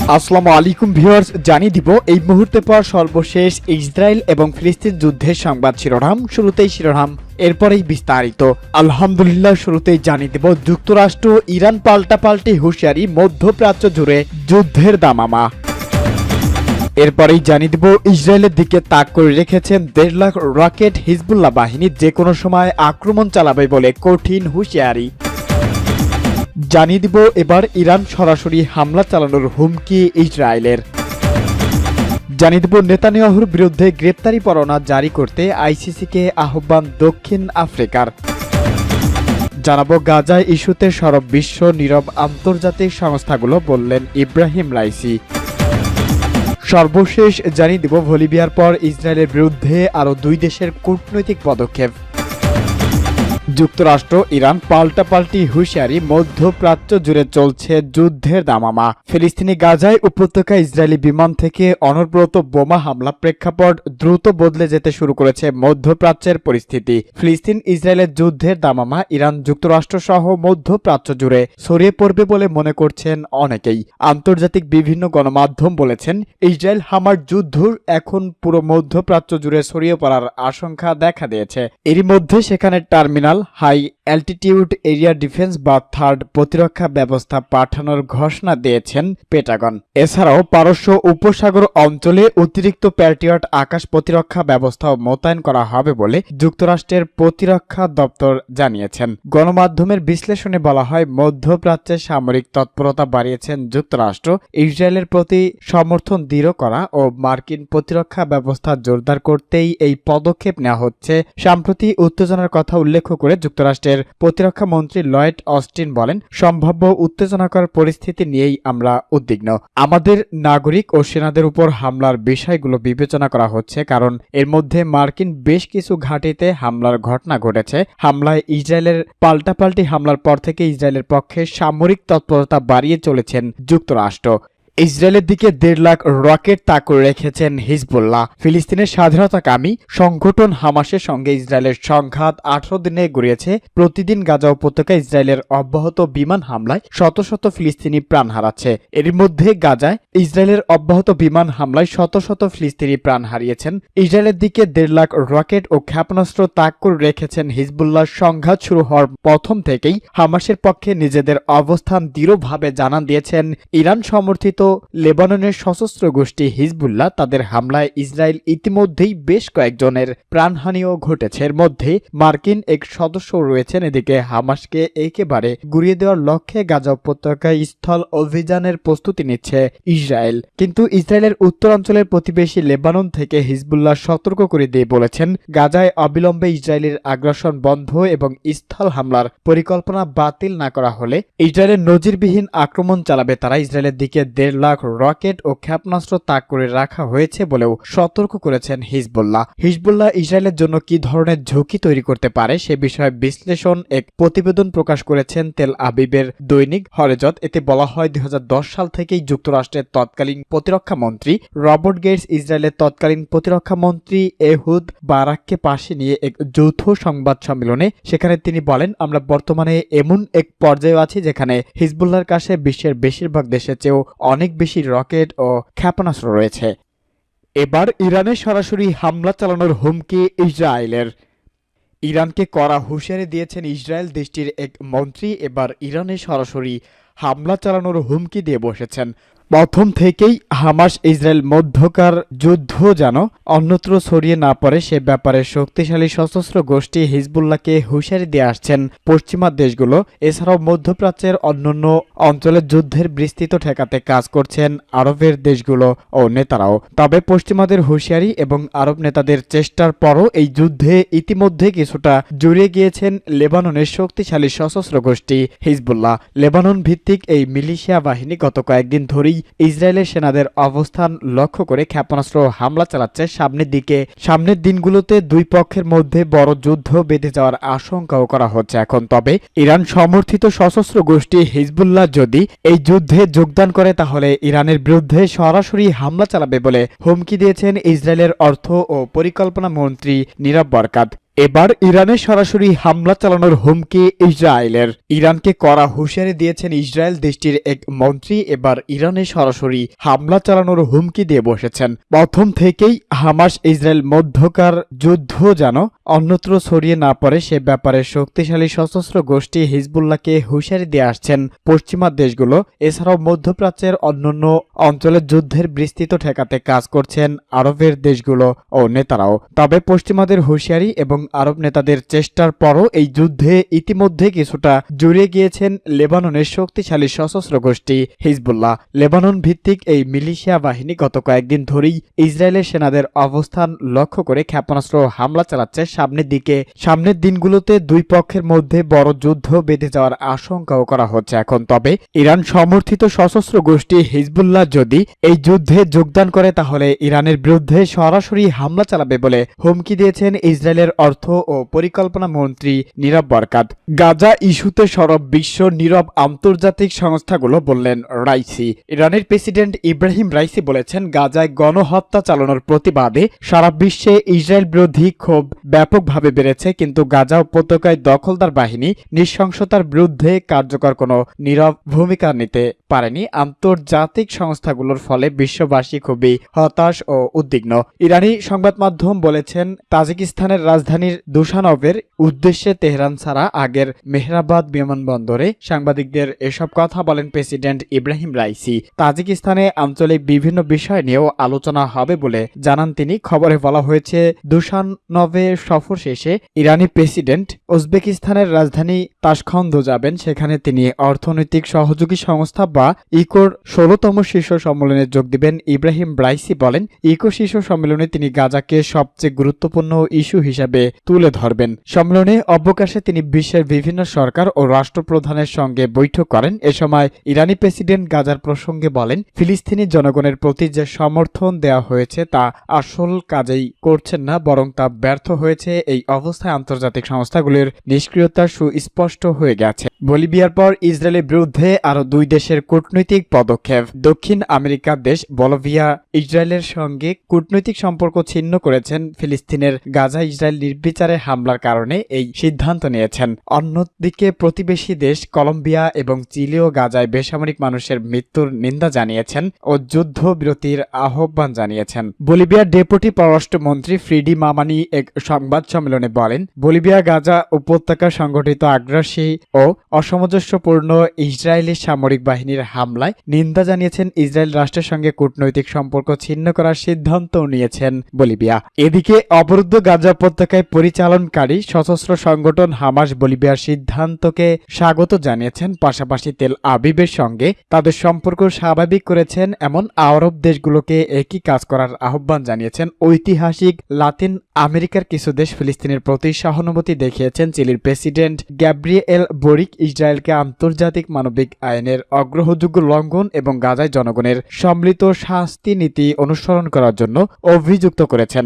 আসসালামু আলাইকুম ভিউয়ার্স, জানিয়ে দিব এই মুহূর্তে পর সর্বশেষ ইসরায়েল এবং ফিলিস্তিন যুদ্ধের সংবাদ শিরোনাম। শুরুতেই শিরোনাম, এরপরেই বিস্তারিত। আলহামদুলিল্লাহ, শুরুতেই জানিয়ে দেব যুক্তরাষ্ট্র ইরান পাল্টাপাল্টি হুঁশিয়ারি, মধ্যপ্রাচ্য জুড়ে যুদ্ধের দামামা। এরপরেই জানিয়ে দেব ইসরায়েলের দিকে তাক করে রেখেছেন 1.5 লাখ রকেট, হিজবুল্লাহ বাহিনী যে কোনো সময় আক্রমণ চালাবে বলে কঠিন হুঁশিয়ারি। জানিয়ে দিব এবার ইরান সরাসরি হামলা চালানোর হুমকি ইসরায়েলের। জানিয়ে দিব নেতানিয়াহুর বিরুদ্ধে গ্রেপ্তারি পরোয়ানা জারি করতে আইসিসিকে আহ্বান দক্ষিণ আফ্রিকার। জানাবো গাজা ইস্যুতে সরব বিশ্ব, নীরব আন্তর্জাতিক সংস্থাগুলো, বললেন ইব্রাহিম রাইসি। সর্বশেষ জানিয়ে দিব বলিভিয়ার পর ইসরায়েলের বিরুদ্ধে আরও 2 দেশের কূটনৈতিক পদক্ষেপ। যুক্তরাষ্ট্র ইরান পাল্টাপাল্টি হুঁশিয়ারি, মধ্যপ্রাচ্য জুড়ে চলছে যুদ্ধের দামামা। ফিলিস্তিনি গাজায় উপত্যকা ইসরায়েলি বিমান থেকে অনবরত বোমা হামলা প্রেক্ষাপট দ্রুত বদলে যেতে শুরু করেছে মধ্যপ্রাচ্যের পরিস্থিতি। ফিলিস্তিন ইসরায়েলের যুদ্ধের দামামা ইরান যুক্তরাষ্ট্র সহ মধ্যপ্রাচ্য জুড়ে ছড়িয়ে পড়বে বলে মনে করছেন অনেকেই। আন্তর্জাতিক বিভিন্ন গণমাধ্যম বলেছেন ইসরায়েল হামার যুদ্ধ এখন পুরো মধ্যপ্রাচ্য জুড়ে ছড়িয়ে পড়ার আশঙ্কা দেখা দিয়েছে। এরই মধ্যে সেখানে terminal, high altitude area defence বা থার্ড প্রতিরক্ষা ব্যবস্থা পাঠানোর ঘোষণা দিয়েছেন পেন্টাগন। এছাড়াও পারস্য উপসাগর অঞ্চলে অতিরিক্ত প্যাট্রিয়ট আকাশ প্রতিরক্ষা ব্যবস্থাও মোতায়েন করা হবে বলে যুক্তরাষ্ট্রের প্রতিরক্ষা দপ্তর জানিয়েছেন। গণমাধ্যমের বিশ্লেষণে বলা হয়, মধ্যপ্রাচ্যে সামরিক তৎপরতা বাড়িয়েছেন যুক্তরাষ্ট্র ইসরায়েলের প্রতি সমর্থন দৃঢ় করা ও মার্কিন প্রতিরক্ষা ব্যবস্থা জোরদার করতেই এই পদক্ষেপ নেওয়া হচ্ছে। সাম্প্রতি উত্তেজনার কথা উল্লেখ করে যুক্তরাষ্ট্রের প্রতিরক্ষা মন্ত্রী লয়েড অস্টিন বলেন, সম্ভাব্য উত্তেজনাকর পরিস্থিতি নিয়েই আমরা উদ্বিগ্ন। আমাদের নাগরিক ও সেনাদের উপর হামলার বিষয়গুলো বিবেচনা করা হচ্ছে, কারণ এর মধ্যে মার্কিন বেশ কিছু ঘাঁটিতে হামলার ঘটনা ঘটেছে। হামলায় ইসরায়েলের পাল্টাপাল্টি হামলার পর থেকে ইসরায়েলের পক্ষে সামরিক তৎপরতা বাড়িয়ে চলেছেন যুক্তরাষ্ট্র। ইসরায়েলের দিকে 1.5 লাখ রকেট তাক করে রেখেছেন হিজবুল্লাহ। ফিলিস্তিনের স্বাধীনতাকামী সংগঠন হামাসের সঙ্গে ইসরায়েলের সংঘাত 18 দিনে গড়িয়েছে। প্রতিদিন গাজা উপত্যকায় ইসরায়েলের অব্যাহত বিমান হামলায় শত শত ফিলিস্তিনি প্রাণ হারাচ্ছে। এর মধ্যে গাজায় ইসরায়েলের অব্যাহত বিমান হামলায় শত শত ফিলিস্তিনি প্রাণ হারিয়েছেন। ইসরায়েলের দিকে 1.5 লাখ রকেট ও ক্ষেপণাস্ত্র তাক করে রেখেছেন হিজবুল্লাহ। সংঘাত শুরু হওয়ার প্রথম থেকেই হামাসের পক্ষে নিজেদের অবস্থান দৃঢ়ভাবে জানান দিয়েছেন ইরান সমর্থিত লেবাননের সশস্ত্র গোষ্ঠী হিজবুল্লাহ। তাদের হামলায় ইসরায়েল ইতিমধ্যেই বেশ কয়েকজনের প্রাণহানিও ঘটেছে। এর মধ্যে মার্কিন এক সদস্য রয়েছেন। এদিকে হামাসকে একেবারে গুড়িয়ে দেওয়ার লক্ষ্যে গাজা উপত্যকায় স্থল অভিযানের প্রস্তুতি নিচ্ছে ইসরায়েল। কিন্তু ইসরায়েলের উত্তরাঞ্চলের প্রতিবেশী লেবানন থেকে হিজবুল্লাহ সতর্ক করে দিয়ে বলেছেন, গাজায় অবিলম্বে ইসরায়েলের আগ্রাসন বন্ধ এবং স্থল হামলার পরিকল্পনা বাতিল না করা হলে ইসরায়েলের নজিরবিহীন আক্রমণ চালাবে তারা। ইসরায়েলের দিকে 1.5 লাখ রকেট ও ক্ষেপণাস্ত্র তাক করে রাখা হয়েছে বলেও সতর্ক করেছেন হিজবুল্লাহ। হিজবুল্লাহ ইসরায়েলের জন্য কি ধরনের ঝুঁকি তৈরি করতে পারে সে বিষয়ে বিশ্লেষণ এক প্রতিবেদন প্রকাশ করেছেন তেল আবিবের দৈনিক হরেজত। এতে বলা হয়, 2010 সাল থেকেই যুক্তরাষ্ট্রের তৎকালীন প্রতিরক্ষা মন্ত্রী রবার্ট গেটস ইসরায়েলের তৎকালীন প্রতিরক্ষা মন্ত্রী এহুদ বারাককে পাশে নিয়ে এক যৌথ সংবাদ সম্মেলনে সেখানে তিনি বলেন, আমরা বর্তমানে এমন এক পর্যায়ে আছি যেখানে হিজবুল্লাহর কাছে বিশ্বের বেশিরভাগ দেশের চেয়েও অনেক বেশি রকেট ও ক্ষেপণাস্ত্র রয়েছে। এবার ইরানে সরাসরি হামলা চালানোর হুমকি ইসরায়েলের। ইরানকে কড়া হুঁশিয়ারি দিয়েছেন ইসরায়েল। দেশটির এক মন্ত্রী এবার ইরানে সরাসরি হামলা চালানোর হুমকি দিয়ে বসেছেন। প্রথম থেকেই হামাস ইসরায়েল মধ্যকার যুদ্ধ যেন অন্যত্র ছড়িয়ে না পড়ে সে ব্যাপারে শক্তিশালী সশস্ত্র গোষ্ঠী হিজবুল্লাহকে হুঁশিয়ারি দিয়ে আসছেন পশ্চিমা দেশগুলো। এছাড়াও মধ্যপ্রাচ্যের অন্যান্য অঞ্চলের যুদ্ধের বিস্তৃত ঠেকাতে কাজ করছেন আরবের দেশগুলো ও নেতারাও। তবে পশ্চিমাদের হুঁশিয়ারি এবং আরব নেতাদের চেষ্টার পরও এই যুদ্ধে ইতিমধ্যে কিছুটা জড়িয়ে গিয়েছেন লেবাননের শক্তিশালী সশস্ত্র গোষ্ঠী হিজবুল্লাহ। লেবানন ভিত্তিক এই মিলিশিয়া বাহিনী গত কয়েকদিন ধরেই ইসরায়েলের সেনাদের অবস্থান লক্ষ্য করে ক্ষেপণাস্ত্র হামলা চালাচ্ছে। সামনের দিনগুলোতে দুই পক্ষের মধ্যে বড় যুদ্ধ বেঁধে যাওয়ার আশঙ্কাও করা হচ্ছে এখন। তবে ইরান সমর্থিত সশস্ত্র গোষ্ঠী হিজবুল্লাহ যদি এই যুদ্ধে যোগদান করে তাহলে ইরানের বিরুদ্ধে সরাসরি হামলা চালাবে বলে হুমকি দিয়েছেন ইসরায়েলের অর্থ ও পরিকল্পনা মন্ত্রী নীরব বরকাত। এবার ইরানে সরাসরি হামলা চালানোর হুমকি ইসরায়েলের। ইরানকে কড়া হুঁশিয়ারি দিয়েছেন ইসরায়েল দেশটির এক মন্ত্রী। এবার ইরানে সরাসরি হামলা চালানোর হুমকি দিয়ে বসেছেন। প্রথম থেকেই হামাস ইসরায়েল মধ্যকার যুদ্ধ যেন অন্যত্র ছড়িয়ে না পড়ে সে ব্যাপারে শক্তিশালী সশস্ত্র গোষ্ঠী হিজবুল্লাহকে হুঁশিয়ারি দিয়ে আসছেন পশ্চিমা দেশগুলো। এছাড়াও মধ্যপ্রাচ্যের অন্যান্য অঞ্চলের যুদ্ধের বিস্তৃত ঠেকাতে কাজ করছেন আরবের দেশগুলো ও নেতারাও। তবে পশ্চিমাদের হুঁশিয়ারি এবং আরব নেতাদের চেষ্টার পরও এই যুদ্ধে ইতিমধ্যে কিছুটা জড়িয়ে গিয়েছেন লেবাননের শক্তিশালী সশস্ত্র গোষ্ঠী হিজবুল্লাহ। লেবানন ভিত্তিক এই মিলিশিয়া বাহিনী গত কয়েকদিন ধরেই ইসরায়েলের সেনাদের অবস্থান লক্ষ্য করে ক্ষেপণাস্ত্র হামলা চালাচ্ছে। সামনের দিনগুলোতে দুই পক্ষের মধ্যে বড় যুদ্ধ বেঁধে যাওয়ার আশঙ্কাও করা হচ্ছে এখন। তবে ইরান সমর্থিত সশস্ত্র গোষ্ঠী হিজবুল্লাহ যদি এই যুদ্ধে যোগদান করে তাহলে ইরানের বিরুদ্ধে সরাসরি হামলা চালাবে বলে হুমকি দিয়েছেন ইসরায়েলের অর্থ ও পরিকল্পনা মন্ত্রী নীরব বরকাত। গাজা ইস্যুতে সরব বিশ্ব, নীরব আন্তর্জাতিক সংস্থাগুলো, বললেন রাইসি। ইরানের প্রেসিডেন্ট ইব্রাহিম রাইসি বলেছেন, গাজায় গণহত্যা চালানোর প্রতিবাদে সারা বিশ্বে ইসরায়েল বিরোধী ক্ষোভ ব্যাপকভাবে বেড়েছে, কিন্তু গাজা উপত্যকায় দখলদার বাহিনী নৃশংসতার বিরুদ্ধে কার্যকর কোনো নীরব ভূমিকা নিতে পারেনি। আন্তর্জাতিক সংস্থাগুলোর ফলে বিশ্ববাসী খুবই হতাশ ও উদ্বিগ্ন। ইরানি সংবাদ মাধ্যম বলেছেন, তাজিকিস্তানের রাজধানীর দুশানবের উদ্দেশ্যে তেহরান ছাড়া আগের মেহরাবাদ বিমানবন্দরে সাংবাদিকদের এসব কথা বলেন প্রেসিডেন্ট ইব্রাহিম রাইসি। তাজিকিস্তানে আঞ্চলিক বিভিন্ন বিষয় নিয়েও আলোচনা হবে বলে জানান তিনি। খবরে বলা হয়েছে, দুশানবে সফর শেষে ইরানি প্রেসিডেন্ট উজবেকিস্তানের রাজধানী তাশখন্দ যাবেন। সেখানে তিনি অর্থনৈতিক সহযোগী সংস্থা বা ইকোর 16তম শীর্ষ সম্মেলনে যোগ দিবেন। ইব্রাহিম রাইসি বলেন, ইকো শীর্ষ সম্মেলনে তিনি গাজাকে সবচেয়ে গুরুত্বপূর্ণ ইস্যু হিসাবে তুলে ধরবেন। সম্মেলনে অবকাশে তিনি বিশ্বের বিভিন্ন সরকার ও রাষ্ট্রপ্রধানের সঙ্গে বৈঠক করেন। এ সময় ইরানি প্রেসিডেন্ট গাজার প্রসঙ্গে বলেন, ফিলিস্তিনি জনগণের প্রতি যে সমর্থন দেওয়া হয়েছে তা আসল কাজেই করছেন না, বরং তা ব্যর্থ হয়েছে। এই অবস্থায় আন্তর্জাতিক সংস্থাগুলির নিষ্ক্রিয়তা সুস্পষ্ট হয়ে গেছে। বলিভিয়ার পর ইসরায়েলের বিরুদ্ধে আরও দুই দেশের কূটনৈতিক পদক্ষেপ। দক্ষিণ আমেরিকার দেশ বলিভিয়া ইসরায়েলের সঙ্গে কূটনৈতিক সম্পর্ক ছিন্ন করেছেন। ফিলিস্তিনের গাজা ইসরায়েল নির্বিচারে হামলার কারণে এই সিদ্ধান্ত নিয়েছেন। অন্যদিকে প্রতিবেশী দেশ কলম্বিয়া এবং চিলিও গাজায় বেসামরিক মানুষের মৃত্যুর নিন্দা জানিয়েছেন ও যুদ্ধবিরতির আহ্বান জানিয়েছেন। বলিভিয়ার ডেপুটি পররাষ্ট্রমন্ত্রী ফ্রিডি মামানি এক সংবাদ সম্মেলনে বলেন, বলিভিয়া গাজা উপত্যকা সংগঠিত আগ্রাসী ও অসামঞ্জস্যপূর্ণ ইসরায়েলি সামরিক বাহিনীর হামলায় নিন্দা জানিয়েছেন। ইসরায়েল রাষ্ট্রের সঙ্গে কূটনৈতিক সম্পর্ক ছিন্ন করার সিদ্ধান্ত নিয়েছেন বলিভিয়া। এদিকে অবরুদ্ধ গাজা উপত্যকায় পরিচালনকারী সশস্ত্র সংগঠন হামাস বলিভিয়ার সিদ্ধান্তকে স্বাগত জানিয়েছেন। পাশাপাশি তেল আবিবের সঙ্গে তাদের সম্পর্ক স্বাভাবিক করেছেন এমন আরব দেশগুলোকে একই কাজ করার আহ্বান জানিয়েছেন। ঐতিহাসিক লাতিন আমেরিকার কিছু দেশ ফিলিস্তিনের প্রতি সহানুভূতি দেখিয়েছেন। চিলির প্রেসিডেন্ট গ্যাব্রিয়েল বোরিক ইসরায়েলকে আন্তর্জাতিক মানবিক আইনের অগ্রহণযোগ্য লঙ্ঘন এবং গাজায় জনগণের সম্মিলিত শাস্তি নীতি অনুসরণ করার জন্য অভিযুক্ত করেছেন।